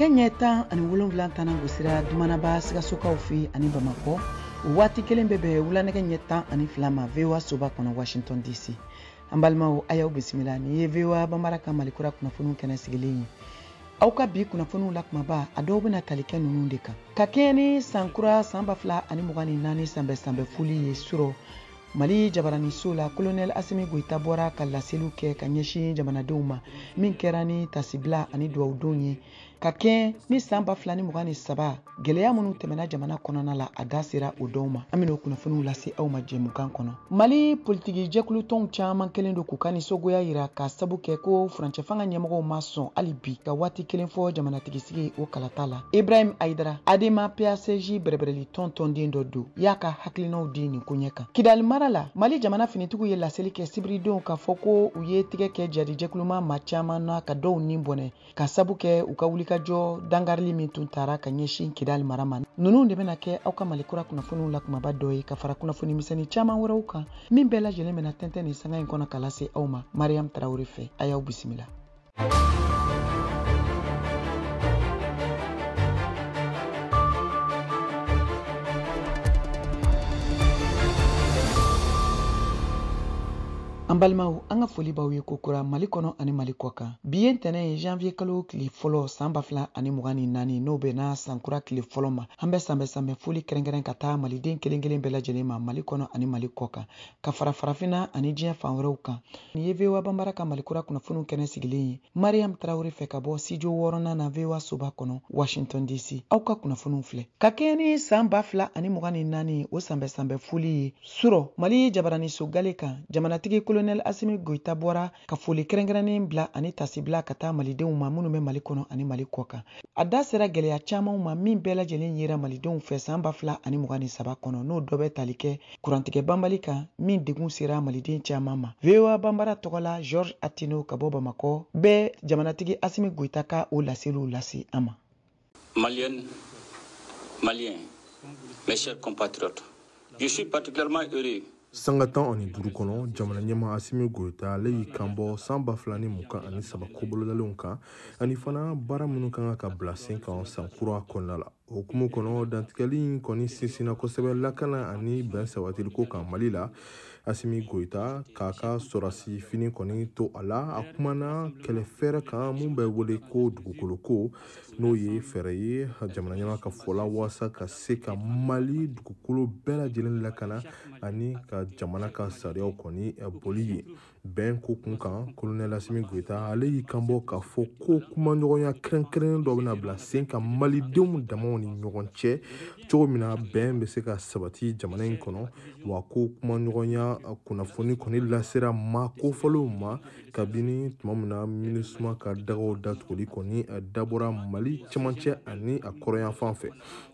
nɛgɛ ɲɛ 10 ani 7 tana gosira dumanaba Sikasokaw fɛ ani Bamakɔ waati kelen bɛ wula nɛgɛ ɲɛ 10 ani 2 ma VOA soba kɔnɔ Washington DC. An balimaw a y'aw bisimila ni ye VOA Bambara ka Malikura kunnafoniw kɛnɛ sigilen ye. Aw ka bi kunnafoniw la kumaba a dɔw bɛna tali kɛ ninnu de kan. Ka kɛɲɛ ni sankura san 2024 sanbɛ fuli ye suro Mali jabaraniso la Colonel Assimi Goïta bɔra ka laseliw kɛ ka ɲɛsin jamanadenw ma min kɛra ni tasibila ani duwawudenw ye. Ka kɛɲɛ ni san 2023 gɛlɛya minnu tɛmɛna jamana kɔnɔna la a da sera o dɔw ma. An bɛna o kunnafoniw lase aw ma jɛmukan kɔnɔ. Mali politiki jɛkulu tɔnw caman kelen don k'u ka nisɔngoya yira ka sabu kɛ ko furancɛ fanga ɲɛmɔgɔw ma sɔn hali bi ka waati kelen fɔ jamanatigisi o kalata la. Ibrahim Aidara Adema PACJ bɛrɛbɛrɛli tɔnden dɔ don y'a ka hakilinaw di nin ko ɲɛ kan. Kidali mara la Mali jamana finitigiw ye laseli kɛ sibiridenw ka fɔ ko u ye tigɛ kɛ jadi jɛkuluma ma caman na ka dɔw nin bɔnɛ ka sabu kɛ u ka wulikajɔ dangarili min tun taara ka ɲɛsin Kidali mara ma. Ninnu de bɛna kɛ aw ka Malikura kunnafoniw la kumaba dɔ ye ka fara kunnafoni misɛnnin caman wɛrɛw kan min bɛɛ lajɛlen bɛna tɛntɛn nin sanga in kɔnɔ ka lase aw ma. Mariam Tarawele fɛ a y'aw bisimila. An balimaw an ka foli b'aw ye kokura Mali kɔnɔ ani Mali kɔ kan. Bi ye ntɛnɛn ye janvier kalo tile fɔlɔ san 2024 n'o bɛna sankura tile fɔlɔ ma. An bɛ sanbɛ foli kɛrɛnkɛrɛn ka taa maliden kelen kelen bɛɛ lajɛlen ma Mali kɔnɔ ani Mali kɔ kan. Ka fara farafinna ani diɲɛ fan wɛrɛw kan. Ni ye VOA Bambara ka Malikura kunnafoniw kɛnɛ sigilen ye. Mariam Tarawele fɛ ka bɔ studio 6nan na VOA soba kɔnɔ Washington DC. Aw ka kunnafoniw filɛ. Ka kɛɲɛ ni san 2024 o sanbɛ foli ye suro Mali jabaraniso gale kan jamanatigi Colonel Assimi Goïta bɔra ka foli kɛrɛnkɛrɛnnen bila ani tasibila ka taa malidenw ma minnu bɛ Mali kɔnɔ ani Mali kɔ kan. A da sera gɛlɛya camanw ma min bɛɛ lajɛlen yera malidenw fɛ san 2023 kɔnɔ n'o dɔ bɛ tali kɛ kurantigɛ banbali kan min degun sera maliden caman ma. VOA Bambara tɔgɔ la George Atino ka bɔ Bamakɔ bɛ jamanatigi Assimi Goïta ka o laseliw lase a ma. Maliens, mes chers compatriotes, je suis particulièrement heureux. Sangatan ani duru kɔnɔ jamana ɲɛma Assimi Goïta ale y'i kanbɔ san 2023 kobolodalenw kan ani fana baara minnu kan ka bila sen kan san kura kɔnɔna la. O hukumu kɔnɔ dantigɛli in kɔni sinsinna kosɛbɛ lakana ani bɛn sabatiliko kan Mali la. Assimi Goïta k'a ka sɔrasi fini kɔni to a la a kumana kɛlɛ fɛrɛ kan mun bɛ wele ko dugukolo ko n'o ye fɛrɛ ye jamana ɲɛma ka fɔla waasa ka se ka Mali dugukolo bɛɛ lajɛlen lakana ani ka jamana ka sariyaw kɔni boli ye. Bɛn ko kun kan Colonel Assimi Goïta ale y'i kanbɔ k'a fɔ ko kumaɲɔgɔnya kɛrɛnkɛrɛnnen dɔ bɛna bila sen ka malidenw damaw ni ɲɔgɔn cɛ cogo min na bɛn bɛ se ka sabati jamana in kɔnɔ wa ko kumaɲɔgɔnya kunnafoni kɔni lasera maa kofɔlenw ma kabini tuma min na MINUSMA ka dagaw datuguli kɔni dabɔra Mali cɛmancɛ ani a kɔrɔyan fan fɛ.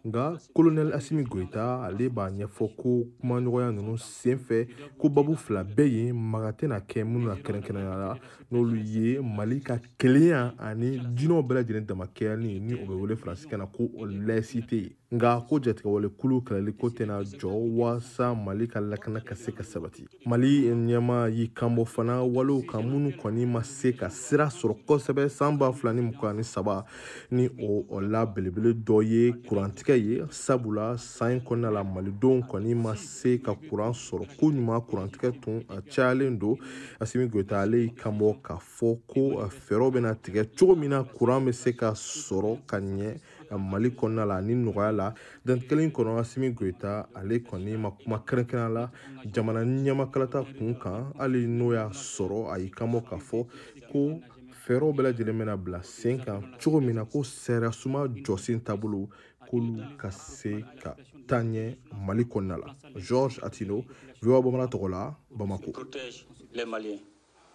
Nka Colonel Assimi Goïta ale b'a ɲɛfɔ ko kumaɲɔgɔnya ninnu senfɛ ko babu fila bɛɛ ye maga tɛna kɛ minnu na kɛrɛnkɛrɛnnenya la n'olu ye Mali ka kelenya ani diinɛw bɛɛ lajɛlen damakɛɲɛni ni o bɛ wele faransikan na ko laïcité ye. Nka ko jatigɛwale kulu kɛlɛli ko tɛna jɔ waasa Mali ka lakana ka se ka sabati. Mali ɲɛma y'i kanbɔ fana walew kan minnu kɔni ma se ka sira sɔrɔ kosɛbɛ san 2023 ni o la belebele dɔ ye kurantigɛ ye sabula san kɔnɔna la malidenw kɔni ma se ka kuran sɔrɔ ko ɲuman kurantigɛ tun cayalen don. Assimi Goïta ale y'i kanbɔ k'a fɔ ko fɛɛrɛw bɛna tigɛ cogo min na kuran bɛ se ka sɔrɔ ka ɲɛ Mali kɔnɔna la ni nɔgɔya la. Dantigɛli kɔnɔ Assimi Goïta ale kɔni ma kuma kɛrɛnkɛrɛnnen la jamana ɲɛmakalata kun kan hali n'o y'a sɔrɔ a y'i kanbɔ k'a fɔ ko fɛɛrɛw bɛɛ lajɛlen bɛna bila sen kan cogo min na ko sariya jɔsen taabolo k'olu ka se ka taa ɲɛ Mali kɔnɔna la. George Atino, VOA Bambara tɔgɔ la, Bamako. Protège les Maliens.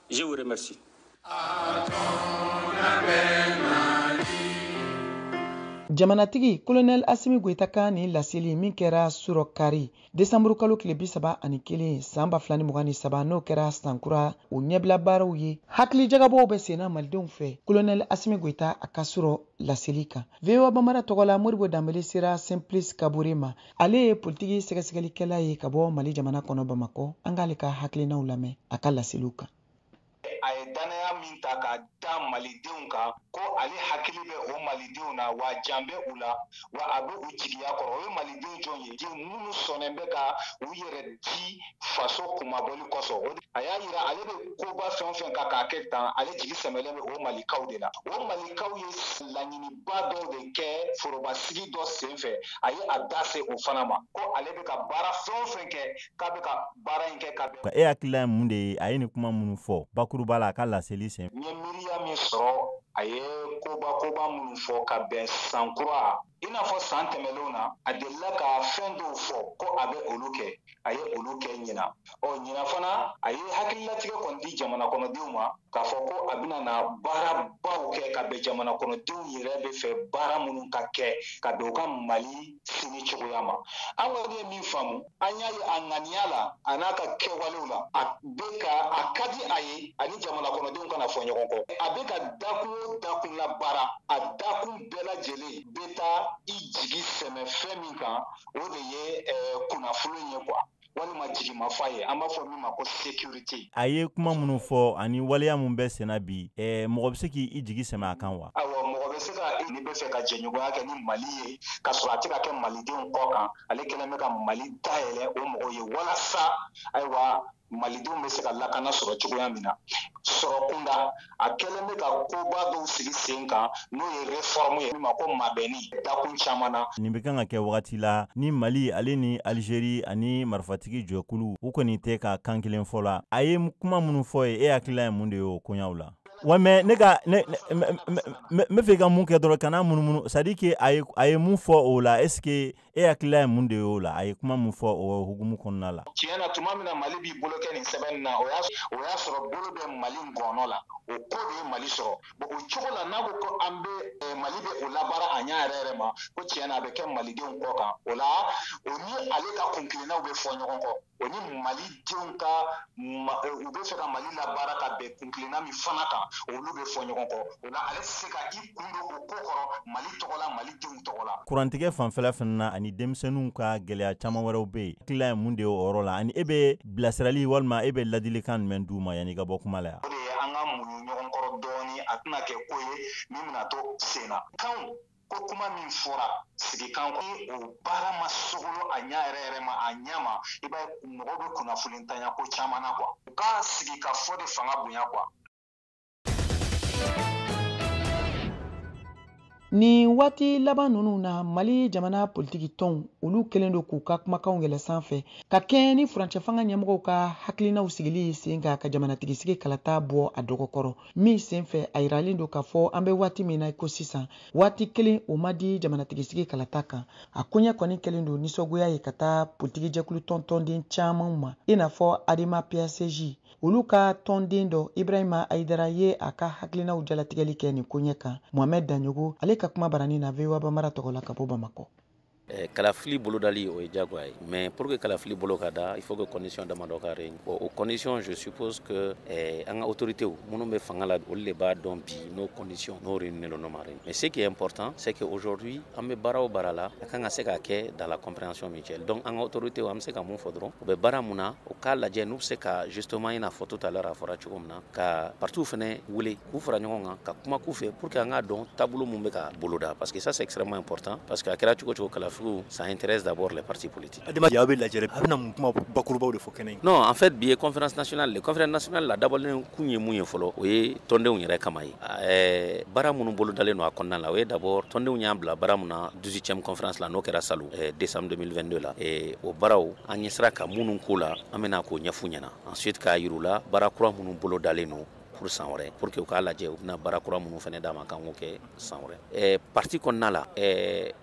Je vous remercie. Jamanatigi Colonel Assimi Goïta ka ni laseli min kɛra suro kari Desanburu kalo tile 31 san 2023 n'o kɛra sankura o ɲɛbila baaraw ye. Hakili jagabɔw bɛ senna malidenw fɛ Colonel Assimi Goïta a ka suro laseli kan. VOA Bambara tɔgɔ la Moribo Dambele sera Simplice Kabore ma. Ale ye politiki sɛgɛsɛgɛlikɛla ye ka bɔ Mali jamana kɔnɔ Bamakɔ. An k'ale ka hakilinaw lamɛn a ka laseliw kan. A ye danaya min ta ka da malidenw kan ko ale hakili bɛ o malidenw na wa jan bɛ u la wa a bɛ u jigiya kɔrɔ o ye maliden jɔn ye minnu sɔnnen bɛ ka u yɛrɛ di faso kumabɔli kɔsɔn a y'a yira ale bɛ koba fɛn o fɛn kan k'a kɛ tan ale jigi sɛmɛlen bɛ o malikaw de la o malikaw ye laɲiniba dɔw de kɛ forobasigi dɔ senfɛ a ye a da se o fana ma ko ale bɛ ka baara fɛn o fɛn kɛ k'a bɛ ka baara in kɛ ka bɛn. E hakilila ye mun de ye a ye nin kuma minnu fɔ bakuruba la a ka laseli sen. N ye miiriya min sɔrɔ a ye koba minnu fɔ ka bɛn san kura i n'a fɔ san tɛmɛnlenw na a delila ka fɛn dɔw fɔ ko a bɛ olu kɛ a ye olu kɛ ɲina ɲina fana a ye hakililatigɛ kɔni di jamana kɔnɔdenw ma k'a fɔ ko a bɛna na baarabaw kɛ ka bɛn jamana kɔnɔdenw yɛrɛ bɛ fɛ baara minnu ka kɛ ka bɛn u ka Mali sini cogoya ma an kɔni ye min faamu an y'a ye a ŋaniya la a n'a ka kɛwalew la a ka di a ye ani jamana kɔnɔdenw kana fɔ ɲɔgɔn kɔ a bɛ ka dakun o dakun la baara a dakun bɛɛ lajɛlen bɛ taa i jigi sɛmɛ fɛn min kan o de ye kunnafoni ye walima jigimafa ye an b'a fɔ min ma ko sécurité. A ye kuma minnu fɔ ani waleya mun bɛ senna bi mɔgɔ bɛ se k'i jigi sɛmɛ a kan wa. Awɔ mɔgɔ bɛ se ka ni bɛ fɛ ka jɛɲɔgɔnya kɛ ni Mali ye ka sɔrɔ a tɛ ka kɛ malidenw kɔ kan ale kɛlen bɛ ka Mali dayɛlɛ o mɔgɔ ye walasa ayiwa malidenw bɛ se ka lakana sɔrɔ cogoya min na sɔrɔ kunda a kɛlen bɛ ka koba dɔw sigi sen kan n'o ye réforme ye min ma ko mabɛnni dakun caman na. Nin bɛ kan ka kɛ wagati la ni Mali ale ni Algérie ani marifatigi jɛkulu u kɔni tɛ ka kan kelen fɔ la a ye kuma minnu fɔ ye e hakilila ye mun de ye o koɲaw la. Wa mais ne fɛ ka mun kɛ dɔrɔn kana munumunu c'est à dire que a ye mun fɔ o la est ce que e hakilila ye mun de ye o la a ye kuma mun fɔ o hukumu kɔnɔna la. Tiɲɛ na tuma min na Mali b'i bolo kɛ nin sɛbɛnni na o y'a sɔrɔ bolo bɛ Mali ngɔnɔ la o ko de ye Mali sɔrɔ bon o cogo la n'a ko ko an bɛ Mali bɛ o labaara a ɲɛ yɛrɛ ma ko tiɲɛ na a bɛ kɛ malidenw kɔ kan o la o ni ale ka kunkilennaw bɛ fɔ ɲɔgɔn kɔ o ni malidenw ka u bɛ fɛ ka Mali labaara ka bɛn kunkilenna min fana kan olu bɛ fɔ ɲɔgɔn kɔ o la ale tɛ se ka i kun don o ko kɔrɔ Mali tɔgɔ la malidenw tɔgɔ la. Kurantigɛ fanfɛla fana na ani denmisɛnninw ka gɛlɛya caman wɛrɛw bɛ yen hakilila ye mun de ye o yɔrɔ la ani e bɛ bilasirali walima e bɛ ladilikan jumɛn d'u ma yanni ka bɔ kuma la yan. O de ye an ka muɲu ɲɔgɔn kɔrɔ dɔɔni a tɛna kɛ ko ye min bɛna to sen na kanw ko kuma min fɔra sigikan kɔnɔ o baara ma sogolo a ɲɛ yɛrɛ ma a ɲɛ ma i b'a ye mɔgɔw bɛ kunnafoni tanya ko caman na u ka sigi ka fɔ de fanga bonya Ni waati laban ninnu na Mali jamana politiki tɔnw olu kɛlen don k'u ka kumakanw yɛlɛ sanfɛ ka kɛ ni furancɛ fanga ɲɛmɔgɔw ka hakilinaw sigili sen ka jamanatigi sigi kalata bɔ a dɔgɔkɔrɔ min senfɛ a yiralen don k'a fɔ an bɛ waati min na ko sisan waati kelen o ma di jamanatigi sigi kalata kan a koɲɛ kɔni kɛlen don nisɔngoya ye ka taa politiki jɛkulu tɔntɔnden caman ma i n'a fɔ Adema PACJ olu ka tɔnden dɔ Ibrahima Aidara ye a ka hakilinaw jalatigɛli kɛ nin koɲɛ kan Mohamed Danyogo ale ka kuma barani na VOA Bambara tɔgɔ la ka bɔ Bamako. Kalafili bolodali o ye jagoya ye mais pour que kalafili bolo ka da il faut que condition damadɔ ka règne bon aux conditions je suppose que an ka autorité minnu bɛ fanga la olu de b'a dɔn bi nos conditions n'o réunir le nom mais ce qui est important c'est que aujourd'hui an bɛ baara o baara la a kan ka se ka kɛ dans la compréhension mutuelle donc an ka autorité an bɛ se ka mun fɔ dɔrɔn u bɛ baara mun na o k'a lajɛ n'u bɛ se ka justement i n'a fɔ tout à l'heure a fɔra cogo min na ka partout fɛnɛ wele k'u fara ɲɔgɔn kan ka kuma k'u fɛ pour que an k'a dɔn taabolo mun bɛ ka boloda parce que ça c'est extrêmement important parce que a kɛra cogo cogo kalafili ça intéresse d'abord les partis politiques. Non, en fait, billet conférence nationale, les conférences nationales la d'abord kunye munye folo, oye tondenw yɛrɛ kama ye. Bara minnu bolo dalen no a kɔnɔna la, oye d'abord tondenw y'a bila bara mun na 18e conférence la n'o kɛra Salu décembre 2022 la. O baraw an ɲɛsira ka minnu ko la, an bɛna k'o ɲɛfu ɲɛna. Ensuite k'a yir'u la bara kura minnu bolo dalen no pour san wɛrɛ pour que u k'a lajɛ u bɛna baara kura minnu fɛnɛ d'a ma kan k'o kɛ san wɛrɛ parti kɔnɔna la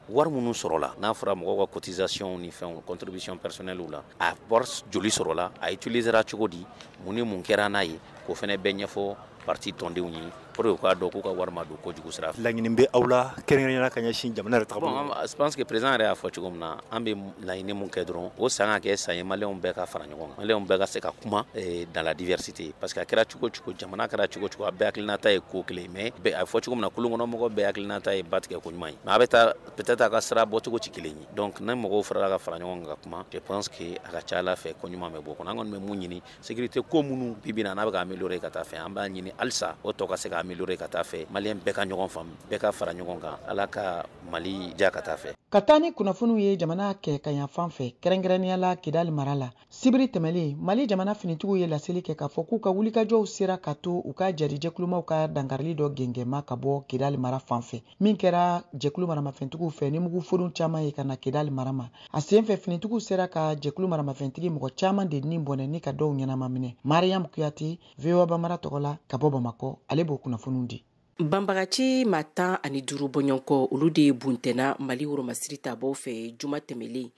wari minnu sɔrɔla n'a fɔra mɔgɔw ka cotisation ni fɛnw contribution personnelle la a wari joli sɔrɔla a utilisera cogo di mun ni mun kɛra n'a ye k'o fɛnɛ bɛɛ ɲɛfɔ parti tɔndenw ye pour que ka do ku ka warma do ko jugu sira laɲini bɛ aw la kɛrɛnkɛrɛnnenya ka ɲɛsin jamana yɛrɛ tagabolo bon je pense que président yɛrɛ y'a fɔ cogo min na an bɛ laɲini mun kɛ dɔrɔn o san ka kɛ san ye maliyɛnw bɛɛ ka fara ɲɔgɔn kan maliyɛnw bɛɛ ka se ka kuma dans la diversité parce que a kɛra cogo cogo jamana kɛra cogo cogo a bɛɛ hakilinata ye ko kelen mais a fɔ cogo min na kulun kɔnɔ mɔgɔ bɛɛ hakilinata ye ba tigɛ ko ɲuman ye mais a bɛ taa peut-être a ka sira bɔcogo ti kelen ye donc ne mɔgɔw farala ka fara ɲɔgɔn kan ka kuma je pense que a ka ca ala fɛ ko ɲuman bɛ bɔ kɔnɔ an kɔni bɛ mun ɲini sécurité ko minnu bibi na n'a bɛ ka améliorer ka taa fɛ an b'a ɲini halisa o tɔ ka se ka améliorer ka taa fɛ maliyɛn bɛɛ ka ɲɔgɔn faamu bɛɛ ka fara ɲɔgɔn kan ala ka mali ja ka taa fɛ ka taa ni kunnafoniw ye jamana kɛ ka yan fan fɛ kɛrɛnkɛrɛnnenya la Kidali mara la sibiri tɛmɛlen Mali jamana finitigiw ye laseli kɛ k'a fɔ k'u ka wulikajɔw sera ka to u ka jarijɛkulumaw ka dankarili dɔ gɛngɛma ka bɔ Kidali mara fan fɛ min kɛra jɛkulu maramafɛntigiw fɛ ni mugu fodon caman ye ka na Kidali mara ma a sen fɛ finitigiw sera ka jɛkulu maramafɛntigi mɔgɔ caman de nin bɔnɛ ni ka dɔw ɲɛnama minɛ Mariam Kuyate VOA Bambara tɔgɔ la ka bɔ Bamakɔ ale b'o kunnafoniw di Banbagaci ma 15 bɔɲɔgɔnkɔ olu de buntɛna Mali woromasiri tabaw fɛ juma tɛmɛlen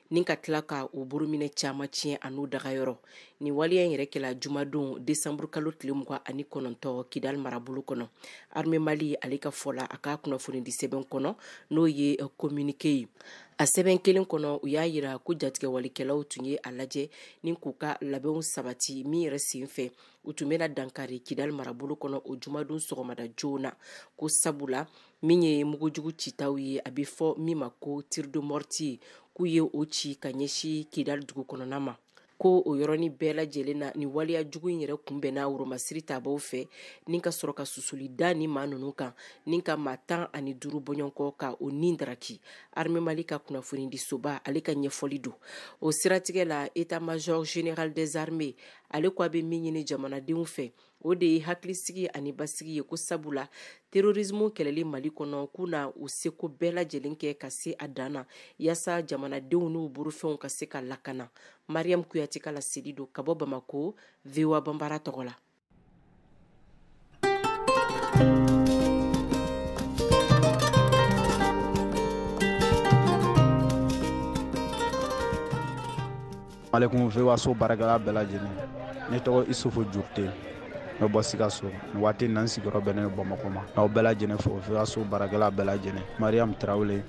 ni ka tila ka u buruminɛ caman tiɲɛ a n'u dagayɔrɔ ni waliya in yɛrɛ kɛla jumadon décembre kalo tile 29 Kidali marabolo kɔnɔ armée Mali ale ka fɔla a ka kunnafoni di sɛbɛn kɔnɔ n'o ye communiqué ye a sɛbɛn kelen kɔnɔ u y'a yira ko jatigɛ walikɛlaw tun ye a lajɛ ni k'u ka labɛnw sabati min yɛrɛ sen fɛ u tun bɛna dankari Kidali marabolo kɔnɔ o jumadon sɔgɔmada joona ko sabula min ye mugujugu citaw ye a bɛ fɔ min ma ko tir de mortier k'u ye o ci ka ɲɛsi Kidali dugu kɔnɔna ma ko o yɔrɔni bɛɛ lajɛlen na ni waliya jugu in yɛrɛ kunbɛnna woromasiri tabaw fɛ ni ka sɔrɔ ka susuli da ni maa ninnu kan ni ka maa 15 bɔɲɔgɔnkɔ ka o nin daraki armée Mali ka kunnafoni di soba ale ka ɲɛfɔli don o siratigɛ la état-major général des armées ale ko a bɛ min ɲini jamanadenw fɛ o de ye hakilisigi ani basigi ye ko sabula terrorisme kɛlɛli Mali kɔnɔ k'u na u seko bɛɛ lajɛlen kɛ ka se a dan na yaasa jamanadenw n'u burufɛnw ka se ka lakana Mariam Kuyate ka laseli don ka bɔ Bamako VOA Bambara tɔgɔ la Alaikum VOA so barakala bɛɛ lajɛlen ne tɔgɔ Isufu Jurte ne bɔ Sikaso waati nan sigiyɔrɔ bɛnnen Bamako ma n'aw bɛɛ lajɛlen fo VOA so barakala bɛɛ lajɛlen Mariam Traoré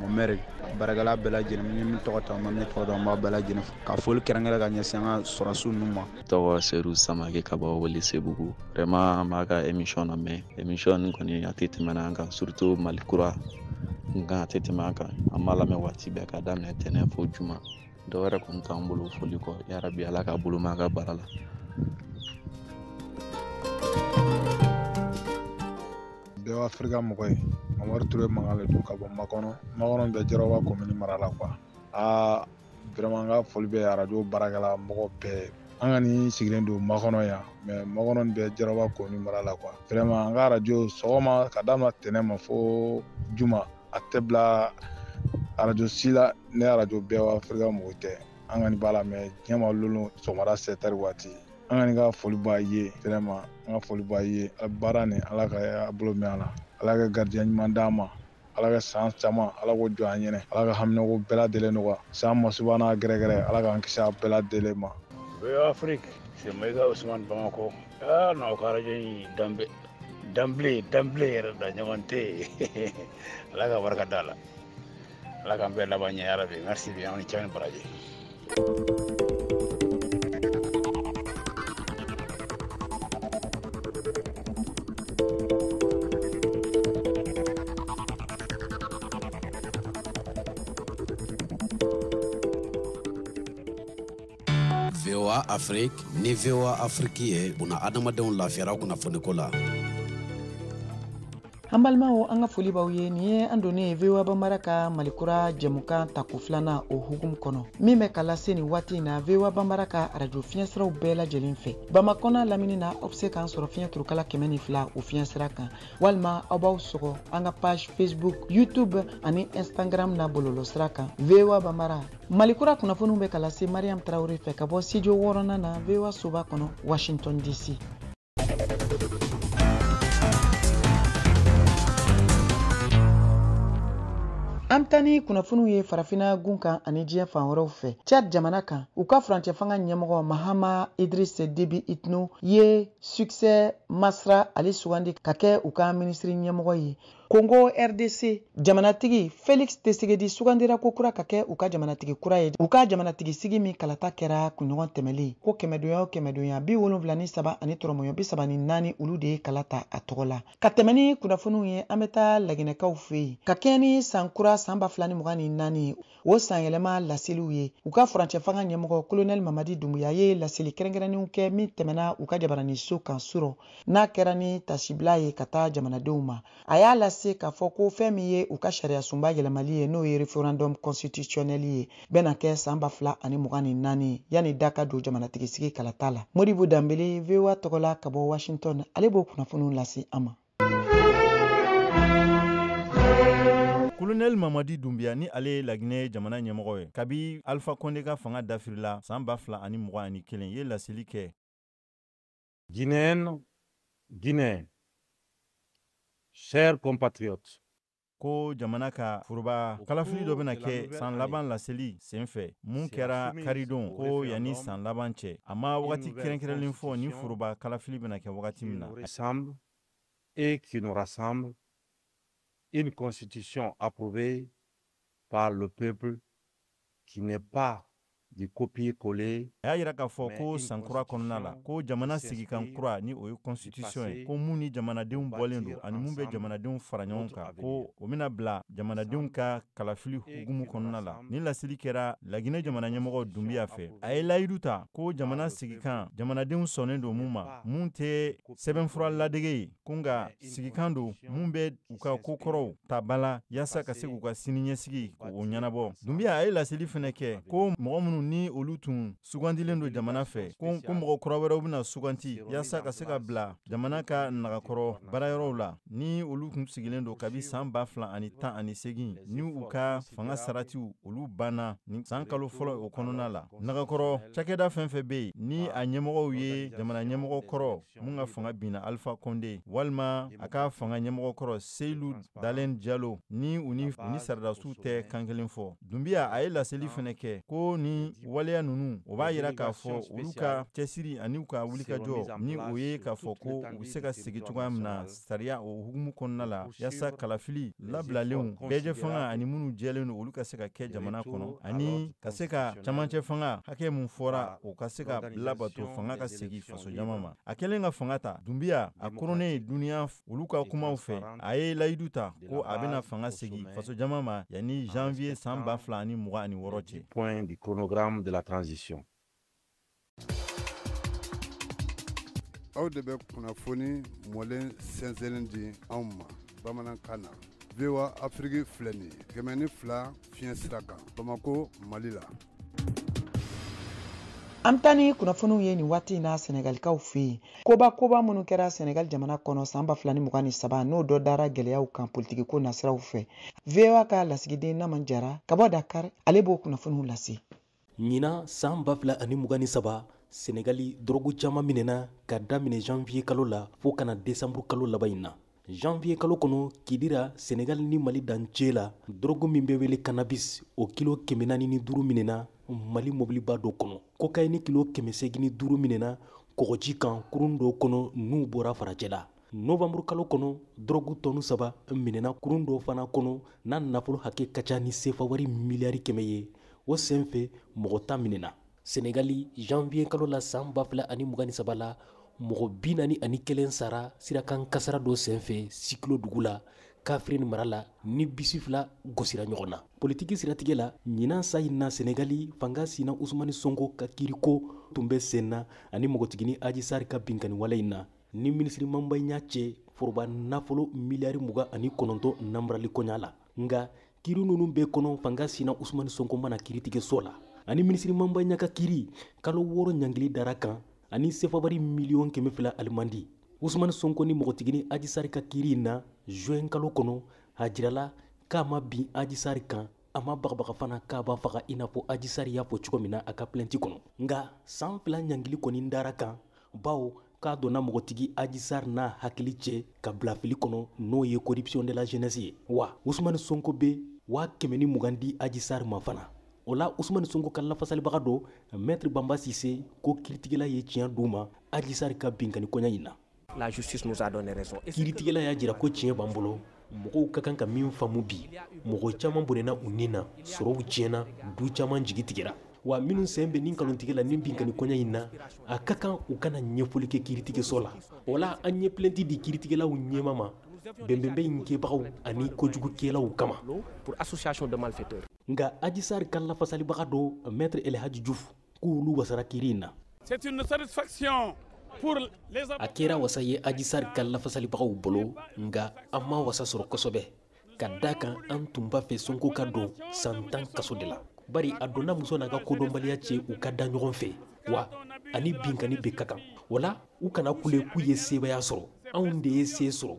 Momere barakala bɛɛ lajɛlen min tɔgɔ ta ma ne tɔgɔ dɔn b'a bɛɛ lajɛlen ka foli kɛrɛnkɛrɛn ka ɲɛsin an ka sɔrɔsiw ninnu ma tɔgɔ Seru Samake ka bɔ Welesebugu vraiment an b'a ka émission lamɛn émission nin kɔni a tɛ tɛmɛ an kan surtout Mali kura nka a tɛ tɛmɛ an kan an b'a lamɛn waati bɛɛ ka daminɛ tɛnɛn fo juma dɔwɛrɛ kɔni t'an bolo foli kɔ yarabi ala ka bolo ma ka baara la bɛɛ Afrika mɔgɔ ye Mamadu Ture Mangale don ka bɔ Makɔnɔ bɛ Jarawa commune mara la quoi vraiment ka foli bɛ radio barakɛla mɔgɔ bɛɛ an ka ni sigilen don Makɔnɔ yan mais Makɔnɔ bɛ Jarawa commune mara la quoi vraiment an ka radio sɔgɔma ka daminɛ tɛnɛn ma fo juma a tɛ bila radio si la ne radio bɛɛ Afrika mɔgɔ tɛ an ka ni b'a la mais diɲɛ ma lolo sɔgɔmada 7h waati an ka ni ka foli b'a ye vraiment an ka foli b'a ye baara ni ala ka bolo mɛn a la ala ka gardien ɲuman d'an ma ala ka san caman ala ko jɔ an ɲɛnɛ ala ka haminako bɛɛ lajɛlen nɔgɔya san masuba n'a gɛrɛgɛrɛ ala k'an kisi a bɛɛ lajɛlen ma VOA Afrique c'est Maïga Ousmane Bamako n'aw ka radio in d'emblée yɛrɛ da ɲɔgɔn tɛ ala ka barika da la ala k'an bɛɛ laban ɲɛ yarabi merci bien on est cɛ ni baraji VOA Afrique ni VOA Afrique ye buna adamadenw lafiyara kunnafoniko la an balimaw an ka foli b'aw ye nin ye an donnen ye VOA Bambara ka malikura jɛmukan tako filanan o hukumu kɔnɔ min bɛ ka lase nin waati in na VOA Bambara ka radio fiɲɛsiraw bɛɛ lajɛlen fɛ Bamakɔ lamini na aw bɛ se k'an sɔrɔ fiɲɛ turukala 102 o fiɲɛsira kan walima aw b'aw sɔgɔ an ka page Facebook YouTube ani Instagram na bɔlɔlɔsira kan VOA Bambara malikura kunnafoniw bɛ ka lase Mariam Traoré fɛ ka bɔ studio 6nan na VOA soba kɔnɔ Washington DC. An tani kunnafoniw ye farafina gun kan ani diɲɛ fan wɛrɛw fɛ. Chad jamana kan u ka furancɛ fanga ɲɛmɔgɔ Mahama Idriss Déby Itno ye succès Masra Ali sugandi ka kɛ u ka ministre ɲɛmɔgɔ ye. Congo RDC jamanatigi Félix Tshisekedi sugandira ko kura ka kɛ u ka jamanatigi kura ye. U ka jamanatigi sigi min kalata kɛra kunɲɔgɔn tɛmɛlen ko kɛmɛdonya o kɛmɛdonya 73 ani tɔrɔmɔɲɔ 34 olu de ye kalata a tɔgɔ la. Ka tɛmɛ ni kunnafoniw ye an bɛ taa laginɛkaw fɛ yen. Ka kɛ ni san kura san 2024 o san yɛlɛma laseliw ye. U ka furancɛ fanga ɲɛmɔgɔ Colonel Mamadi Doumbouya ye laseli kɛrɛnkɛrɛnnenw kɛ min tɛmɛna u ka jabarani so kan surɔ n'a kɛra ni tasibila ye ka taa jamanadenw ma. A y'a lase k'a fɔ ko fɛn min ye u ka sariya sunba yɛlɛmali ye n'o ye référendum constitutionnel ye bɛna kɛ san 2024 yanni da ka don jamanatigi sigi kalata la. Modibo Dambele VOA tɔgɔla ka bɔ Washington ale b'o kunnafoniw lase an ma. Colonel Mamadi Doumbouya ni ale Laginɛ jamana ɲɛmɔgɔ ye kabi Alpha Condé ka fanga dafirila san 2021 ye laseli kɛ. Guinéen, chers compatriotes, ko jamana ka furuba kalafili dɔ bena kɛ san laban laseli senfɛ mun kɛra karidon ko yanni san laban cɛ a ma wagati kɛrɛnkɛrɛnlen fɔ ni furuba kalafili bena kɛ wagati min na. Et qui nous rassemble, une constitution approuvée par le peuple qui n'est pas du copier-coller. A y'a yira k'a fɔ ko sankura kɔnɔna la ko jamana sigikan kura ni o ye constitution ye ko mun ni jamanadenw bɔlen don ani mun bɛ jamanadenw fara ɲɔgɔn kan ko o bena bila jamanadenw ka kalafili hukumu kɔnɔna la. Ni laseli kɛra Laginɛ jamana ɲɛmɔgɔ Doumbouya fɛ a ye layidu ta ko jamana sigikan jamanadenw sɔnnen don mun ma mun tɛ sɛbɛnfura ladege ye ko nka sigikan don mun bɛ u ka kokɔrɔw ta bala yaasa ka se k'u ka sini ɲɛsigi k'o ɲɛnabɔ. Doumbouya a ye laseli fɛnɛ kɛ ko mɔgɔ minnu ni olu tun sugandilen don jamana fɛ ko mɔgɔ kura wɛrɛw bena suganti yaasa ka se ka bila jamana ka nagakɔrɔ baarayɔrɔw la ni olu tun sigilen don kabi san 2018 ni u ka fanga saratiw olu banna ni san kalo fɔlɔ o kɔnɔna la. Nagakɔrɔ cakɛda fɛn fɛn be yen ni a ɲɛmɔgɔw ye jamana ɲɛmɔgɔ kɔrɔ mun ka fanga binna Alpha Condé walima a ka fanga ɲɛmɔgɔ kɔrɔ Seydou Dalen Diallo ni u ni saradasiw tɛ kan kelen fɔ. Doumbouya a ye laseli fɛnɛ kɛ ko ni waleya nunu o b'a yira k'a fɔ olu ka cɛsiri ani u ka wulikajɔ ni o ye k'a fɔ ko u bɛ se ka segi cogoya min na sariya o hukumu kɔnɔna la yaasa kalafili labilalenw bɛɛjɛ fanga ani minnu jɛlen don olu ka se ka kɛ jamana kɔnɔ ani ka se ka camancɛ fanga hakɛ mun fɔra o ka se ka labato fanga ka segi faso jama ma. A kɛlen ka fanga ta Doumbouya a koronnen duniya olu ka kumaw fɛ a ye layidu ta ko a bena fanga segi faso jama ma yanni janvier san 2026 cɛ. Point du chronogramme de la transition. Aw de bɛ kunnafoni mɔlen sɛnsɛnnen di anw ma bamanankan na. VOA Afrique filɛ nin ye 102 fiɲɛ sira kan Bamako Mali la. An bɛ taa ni kunnafoniw ye nin waati in na Senegalikaw fɛ yen. Koba minnu kɛra Senegal jamana kɔnɔ san 2023 n'o dɔ dara gɛlɛyaw kan politiki ko nasiraw fɛ. VOA ka lasigiden Naman Jara ka bɔ Dakar ale b'o kunnafoniw lase. Ɲina san 2023 Senegali drogu caman minɛna ka daminɛ janvier kalo la fo kana décembre kalo laban in na. Janvier kalo kɔnɔ kidira Senegal ni Mali dancɛ la drogu min bɛ wele cannabis o kilo 405 minɛna Mali mobiliba dɔ kɔnɔ. Cocaïne kilo 805 minɛna kɔgɔji kan kurun dɔ kɔnɔ n'u bɔra farajɛ la. Novembre kalo kɔnɔ drogu tɔnu 3 minɛna kurun dɔ fana kɔnɔ n'a nafolo hakɛ ka ca ni sefa wari miliyari 100 ye. O senfɛ mɔgɔ 10 minɛna. Senegali janvier kalo la san 2023 la mɔgɔ 41 sara sirakan kasara dɔ senfɛ Sikilo dugu la Kaffrine mara la ni bisi 2 gosira ɲɔgɔn na. Politiki siratigɛ la ɲinan sa in na Senegali fanga sina Usmani Sonko ka kiriko tun bɛ sen na ani mɔgɔtigini Adji Sarr ka binkani wale in na ni minisiri Mamba ɲa cɛ foroba nafolo miliyari 29 namrali kɔɲa la. Nga kiri nunu bɛ kɔnɔ fanga sina Usmani Sonko mana kiritigɛ so la ani minisiri Mamba ɲa ka kiri kalo 6 ɲangili dara kan ani sefabari miliyɔn 200 alimandi. Usmani Sonko ni mɔgɔtigini Adji Sarr ka kiri na juin kalo kɔnɔ a jirala k'a ma bin Adji Sarr kan a ma bagabaga fana k'a b'a faga i n'a fɔ Adji Sarr y'a fɔ cogo min na a ka plainte kɔnɔ. Nga san 2 ɲangili kɔni dara kan bawo k'a donna mɔgɔtigi Adji Sarr n'a hakili cɛ ka bila fili kɔnɔ n'o ye corruption de la jeunesse ye. Wa Usmani Sonko bɛ 2020 di Adji Sarr ma fana o la Ousmane Sonko ka lafasalibaga do Maître Bamba Cissé ko kiritigɛla ye tiɲɛ d'u ma Adji Sarr ka binkani koɲa in na. La justice nous a donné raison. Kiritigɛla y'a jira ko tiɲɛ b'an bolo mɔgɔw ka kan ka min faamu bi mɔgɔ caman bonnena u nin na sɔrɔw tiɲɛna du caman jigi tigɛra wa minnu sen bɛ nin nkalontigɛ la nin binkani koɲa in na a ka kan u kana ɲɛfɔli kɛ kiritigɛso la o la an ɲɛ plainte di kiritigɛlaw ɲɛma ma bɛnbɛnbɛ in kɛbagaw ani kojugukɛlaw kama pour association de malfaiteurs. Nga Adji Sarr ka lafasalibaga do Maître El Hadji Diouf k'olu wasara kiri in na. C'est une satisfaction pour les a kɛra wasa ye Adji Sarr ka lafasalibagaw bolo nga an ma wasa sɔrɔ kosɛbɛ ka da kan an tun b'a fɛ Sonko ka don san 10 kaso de la bari a donna muso n'a ka kodɔnbaliya cɛ u ka da ɲɔgɔn fɛ wa ani binkani bɛ ka kan wala u kana kule k'u ye sebaya sɔrɔ anw de ye se sɔrɔ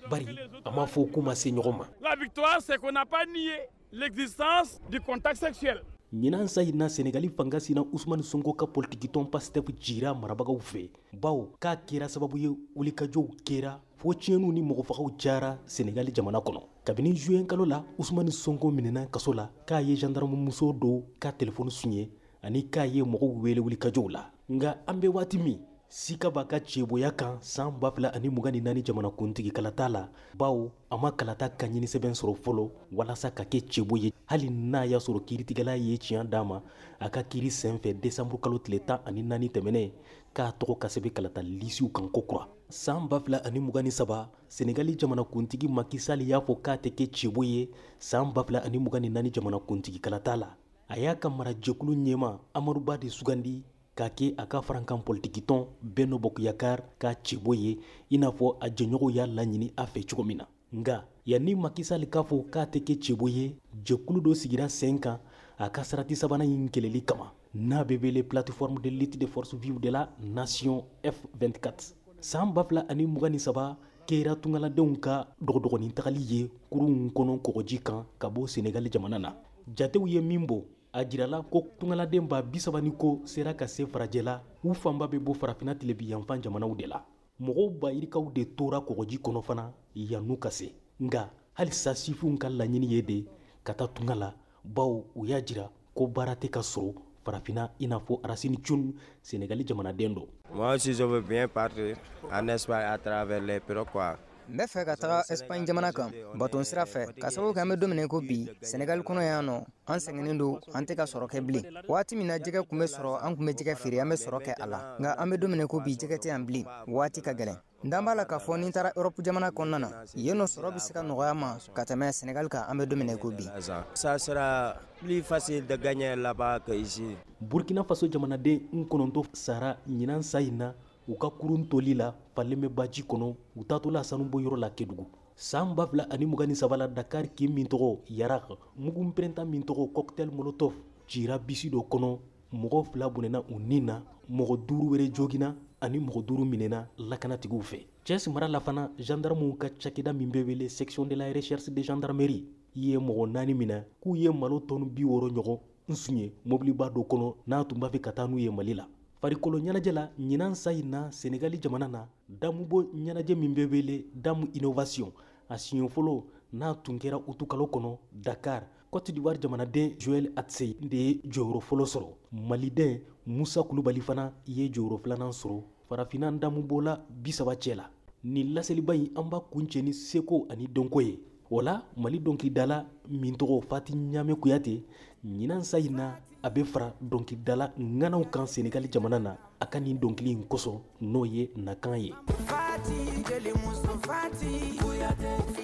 bari a ma fɔ k'u ma se ɲɔgɔn ma. La victoire c'est qu'on n'a pas nié l'existence du contact sexuel. ɲinan sayina Senegali fanga sina Ousmane Sonko ka politiki tɔn Pastef jira marabagaw fɛ bawo k'a kɛra sababu ye wulikajɔw kɛra fo tiɲɛniw ni mɔgɔfagaw cayara Senegali jamana kɔnɔ kabini juin kalo la Ousmane Sonko minɛna kaso la k'a ye gendarme muso do ka telefɔni suɲɛ ani k'a ye mɔgɔw wele wulikajɔw la nga an bɛ waati min sika b'a ka cɛboya kan san 2024 jamanakuntigi kalata la bawo a ma kalata ka ɲini sɛbɛn sɔrɔ fɔlɔ walasa ka kɛ cɛbo ye hali n'a y'a sɔrɔ kiritigɛla ye tiɲɛ d'a ma a ka kiri senfɛ desanburu kalo tile 14 tɛmɛnɛ k'a tɔgɔ ka sɛbɛn kalata lisiw kan kokura san 2023 Senegali jamanakuntigi Macky Sall y'a fɔ k'a tɛ kɛ cɛbo ye san 2024 jamanakuntigi kalata la a y'a ka marajɛkulu ɲɛma Amadu Ba de sugandi k'a kɛ a ka farankan politiki tɔn Benno Bokk Yakaar ka cɛbo ye i n'a fɔ a jɛɲɔgɔnw y'a laɲini a fɛ cogo min na nga yanni Macky Sall k'a fɔ k'a tɛ kɛ cɛbo ye jɛkulu dɔ sigira sen kan a ka sarati sabanan in kɛlɛli kama n'a bɛ wele plateforme de lutte des forces vives de la nation F24 san 2023 kɛra tungaladenw ka dɔgɔdɔgɔnin tagali ye kurun kɔnɔ kɔgɔji kan ka bɔ Senegali jamana na jatew ye min bɔ a jirala ko tungaladen ba 30 ko sera ka se farajɛ la u fanba bɛ bɔ farafina tilebi yanfan jamanaw de la mɔgɔw ba yirikaw de tora kɔgɔji kɔnɔ fana yannu ka se nga halisa sifinw ka laɲini ye de ka taa tunga la bawo u y'a jira ko baara tɛ ka sɔrɔ farafina i n'a fɔ Arasini Tchun Senegali jamanaden do. Moi aussi je veux bien partir en Espagne à travers les pirogues quoi. N bɛ fɛ ka taga Espagne jamana kan baton sira fɛ ka sababu kɛ an bɛ don min ko bi Senegal kɔnɔ yan nɔ an sɛgɛnnen don an tɛ ka sɔrɔ kɛ bilen waati min na jɛgɛ kun bɛ sɔrɔ an kun bɛ jɛgɛ feere an bɛ sɔrɔ kɛ a la nka an bɛ don min ko bi jɛgɛ tɛ yan bilen waati ka gɛlɛn n dan b'a la k'a fɔ ni n taara Europe jamana kɔnɔna na yen nɔ sɔrɔ bɛ se ka nɔgɔya ma ka tɛmɛ Senegal kan an bɛ don min ko bi. Ça sera plus facile de gagner là-bas que ici. Burkina Faso jamanaden 9 sara ɲinan sa in na u ka kurun toli la falen bɛ baji kɔnɔ u taatɔla sanubo yɔrɔ la Kédougou san 2023 la Dakar kin min tɔgɔ Yarak mugun pɛrɛnta min tɔgɔ cocktail molotov cira bisi dɔ kɔnɔ mɔgɔ 2 bonnena u nin na mɔgɔ 5 wɛrɛ jogina ani mɔgɔ 5 minɛna lakanatigiw fɛ Thiès mara la fana gendarmew ka cakɛda min bɛ wele section de la recherche de gendarmerie ye mɔgɔ 4 minɛ k'u ye malo tɔnu 60 ɲɔgɔn n suɲɛ mobiliba dɔ kɔnɔ n'a tun b'a fɛ ka taa n'u ye Mali la farikolo ɲɛnajɛ la ɲinan sa in na Senegali jamana na damubɔ ɲɛnajɛ min bɛ wele damu innovation a siɲɛ fɔlɔ n'a tun kɛra utu kalo kɔnɔ Dakar Côte d'Ivoire jamanaden Joël Atsei de ye jɔyɔrɔ fɔlɔ sɔrɔ maliden Musa Kulubali fana ye jɔyɔrɔ 2nan sɔrɔ farafina damubɔla 30 cɛ la nin laseliba in an b'a kuncɛ ni seko ani dɔnko ye wala Mali dɔnkilidala min tɔgɔ Fati Ɲame Kuyate ɲinan sa in na a bɛ fara dɔnkilidala ŋanaw kan Senegali jamana na a ka nin dɔnkili in kosɔn n'o ye nakan ye.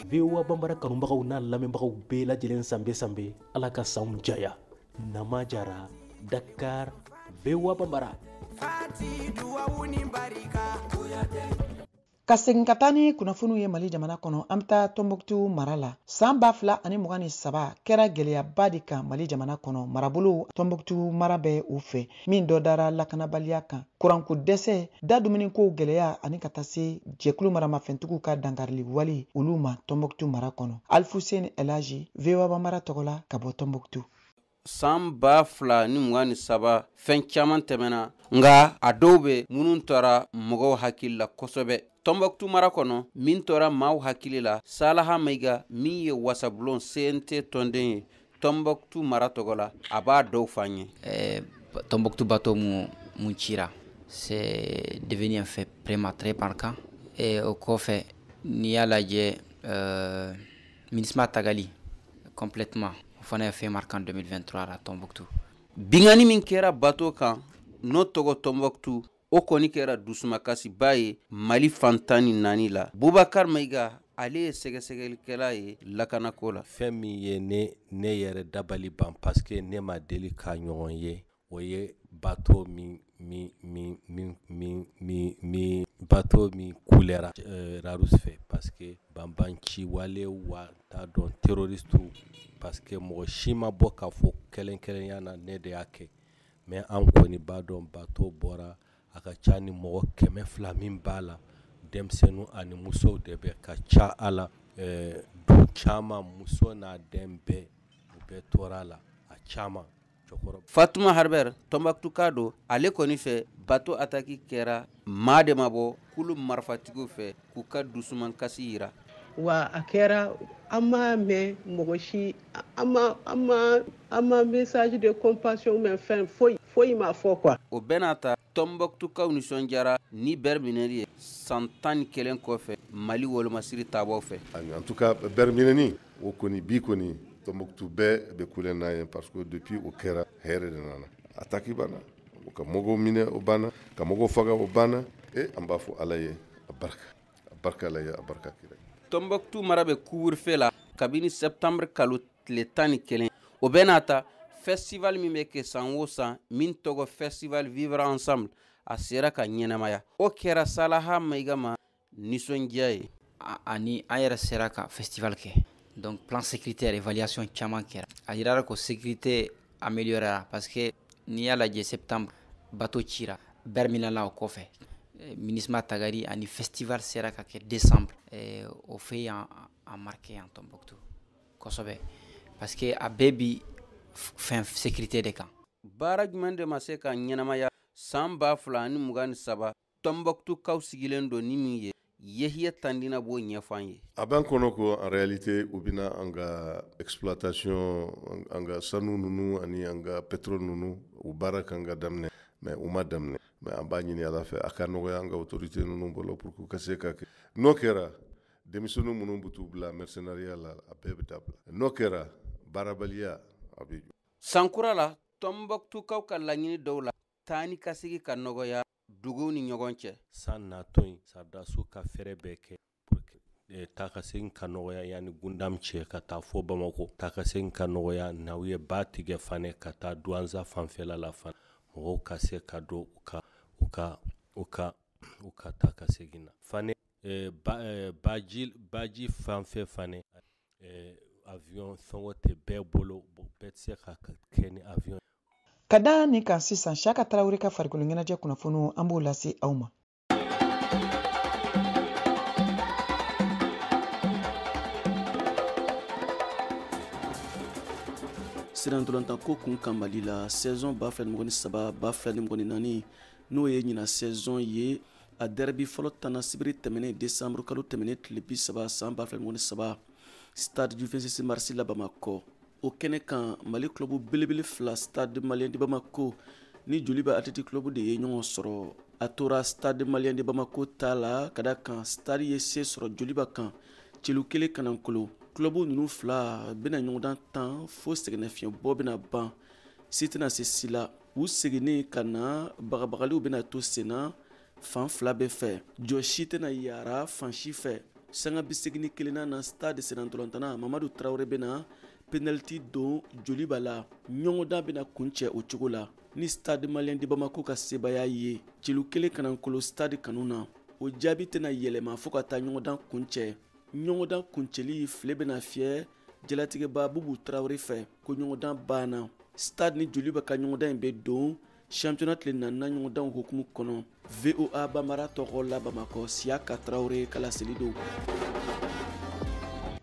VOA Bambara kanubagaw n'a lamɛnbagaw bɛɛ lajɛlen sanbe Ala ka sanw jaya Nama Jara Dakar VOA Bambara. Ka segin ka taa ni kunnafoniw ye Mali jamana kɔnɔ an bɛ taa Tɔnbɔkutu mara la san 2023 kɛra gɛlɛyaba de kan Mali jamana kɔnɔ marabolo Tɔnbɔkutu mara bɛ u fɛ min dɔ dara lakanabaliya kan kuranko dɛsɛ da dumuniko gɛlɛya ani ka taa se jɛkulu maramafɛntigiw ka dankarili wali olu ma Tɔnbɔkutu mara kɔnɔ Alfuseni Elaji VOA Bambara tɔgɔ la ka bɔ Tɔnbɔkutu. San 2023 fɛn caman tɛmɛna nga a dɔw bɛ minnu tɔra mɔgɔw hakili la kosɛbɛ Tombouctou mara kɔnɔ min tora maaw hakili la Salaha Maiga min ye wasabulon CNT tɔnden ye Tombouctou mara tɔgɔ la a b'a dɔw fɔ an ye. Tombouctou bateau mun cira c'est devenu un fait très marquant et au kɔfɛ n'i y'a lajɛ MINUSMA tagali complètement o fana ye fait marquant 2023 à Tombouctou. Bingani min kɛra bateau kan n'o tɔgɔ Tombouctou o kɔni kɛra dusumakasiba ye Mali fantan ni naani la. Boubacar Maiga ale ye sɛgɛsɛgɛlikɛla ye lakanako la. Fɛn min ye ne yɛrɛ dabali ban parce que ne ma deli ka ɲɔgɔn ye o ye bateau min kulera Rarus fɛ parce que banbanci wale wa t'a dɔn terroriste parce que mɔgɔ si ma bɔ k'a fɔ kelen-kelenya na ne de y'a kɛ mais an kɔni b'a dɔn bateau bɔra a ka ca ni mɔgɔ 200 min b'a la denmisɛnninw ani musow de bɛ ka ca a la du caman muso n'a den bɛɛ u bɛɛ tora la a caman. Fatuma Harbert Tombouctou ka don ale kɔni fɛ bateau attaque kɛra maa de ma bɔ kulu marifatigiw fɛ k'u ka dusumankasi yira. Wa a kɛra an m'a mɛn mɔgɔ si an ma message de compassion mɛn fɛn foyi ma fɔ quoi. O bɛɛ n'a ta Tombouctoukaw nisɔndiyara ni berminɛli ye san 11 kɔfɛ Mali wolomasiri taabɔw fɛ. En tout cas berminɛni o kɔni bi kɔni Tombouctou bɛɛ bɛ kulen n'a ye parce que depuis o kɛra hɛrɛ de nana attaque banna o ka mɔgɔw minɛ o banna ka mɔgɔw faga o banna an b'a fɔ Ala ye a barika Ala ye a barika kira. Tombouctou mara bɛ couvre-feu la kabini septembre kalo tile 11 o bɛɛ n'a ta festival min bɛ kɛ san o san min tɔgɔ festival vivre ensemble a sera ka ɲɛnamaya o kɛra Salaha Maiga ma nisɔndiya ye. Ani an yɛrɛ sera ka festival kɛ. Donc plan sécuritaire évaluation caman kɛra a yirara ko sécurité améliorera parce que n'i y'a lajɛ septembre bateau cira berminala o kɔfɛ MINUSMA tagari ani festival sera ka kɛ décembre o fait en marqué en Tombouctou kosɛbɛ parce que a bɛɛ bi fɛn sécurité de kan. Baara jumɛn de ma se ka ɲɛnamaya san 2023 Tombouctoukaw sigilen don ni min ye Yehiya Tandina b'o ɲɛfɔ an ye. A b'an kɔnɔ ko en réalité u bɛna an ka exploitation an ka sanu ninnu ani an ka pétrole ninnu u baara kan ka daminɛ mais u ma daminɛ mais an b'a ɲini Ala fɛ a ka nɔgɔya an ka autorité ninnu bolo pour que u ka se ka kɛ n'o kɛra denmisɛnninw minnu bɛ t'u bila mercenariat la a bɛɛ bɛ dabila n'o kɛra baarabaliya a bɛ jɔ. Sankura la Tombouctoukaw ka laɲini dɔw la taa ni ka segi ka nɔgɔya duguw ni ɲɔgɔn cɛ. San natɔ in Sardasou ka fɛrɛ bɛɛ kɛ pour que taa ka segin ka nɔgɔya yanni Gundam cɛ ka taa fɔ Bamako taa ka segin ka nɔgɔya n'aw ye ba tigɛ fana ka taa Douanza fanfɛla la fana mɔgɔw ka se ka don u ka taa ka segin na fana baji fanfɛ fana avion fɛngɔ tɛ bɛɛ bolo bɛɛ tɛ se ka kɛ ni avion. Ka da ni kan sisan Siyaka Tarawele ka farikolo ɲɛnajɛ kunnafoniw an b'o lase aw ma. Sirantolantan ko kun kan Mali la saison 2023-2024 n'o ye ɲina saison ye a derby fɔlɔ tanna sibiri tɛmɛnen décembre kalo tɛmɛnen tile 30 san 2023 stade du 26 mars la Bamakɔ. O kɛnɛ kan Mali club belebele 2 stade malien de Bamako ni Joliba Athletic club de ye ɲɔgɔn sɔrɔ a tora stade malien de Bamako ta la ka da kan stade ye se sɔrɔ Joliba kan celu kelen kanankolo club ninnu 2 bɛna ɲɔgɔndan 10 fo sɛgɛnnafiɲɛ bɔ bɛna ban si tɛna se si la u seginni ka na bagabagaliw bɛna to senna fan 2 bɛɛ fɛ jɔ si tɛna yara fan si fɛ sanga bi segini kelenna na stade Senantolantana Mamadu Traoré bɛna penalty don Joliba la ɲɔgɔndan bɛna kuncɛ o cogo la ni stade malien de Bamako ka sebaya ye celu kelen kanankolo stade kanu na o jaabi tɛna yɛlɛma fo ka taa ɲɔgɔndan kuncɛ ɲɔgɔndan kuncɛli file bɛna fiyɛ jalatigɛba Bubu Traoré fɛ ko ɲɔgɔndan banna stade ni Joliba ka ɲɔgɔndan in bɛ don championnat tile 4nan ɲɔgɔndan hukumu kɔnɔ VOA Bambara tɔgɔ la Bamakɔ Siyaka Traoré kala seli don.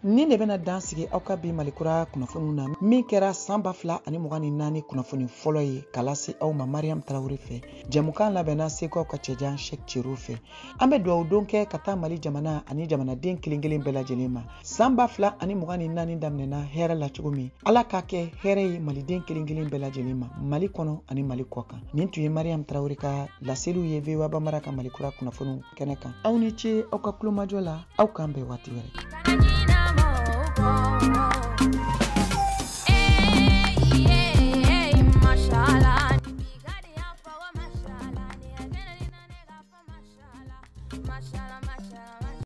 ni ne bena dan sigi aw ka bi malikura kunnafoniw na min kɛra san 2024 kunnafoni fɔlɔ ye k'a lase aw ma Mariam Tarawele fɛ. Jɛmukan labɛnna Seko ka cɛjan Sheikh Thierno fɛ. An bɛ dugawu don kɛ ka taa Mali jamana ani jamanaden kelen kelen bɛɛ lajɛlen ma. San 2024 daminɛna hɛrɛ la cogo min, Ala k'a kɛ hɛrɛ ye maliden kelen kelen bɛɛ lajɛlen ma, Mali kɔnɔ ani Mali kɔ kan. Nin tun ye Mariam Tarawele ka laseliw ye VOA Bambara ka malikura kunnafoniw kɛnɛ kan. Aw ni ce aw ka kulomajɔ la, aw k'an bɛn waati wɛrɛ.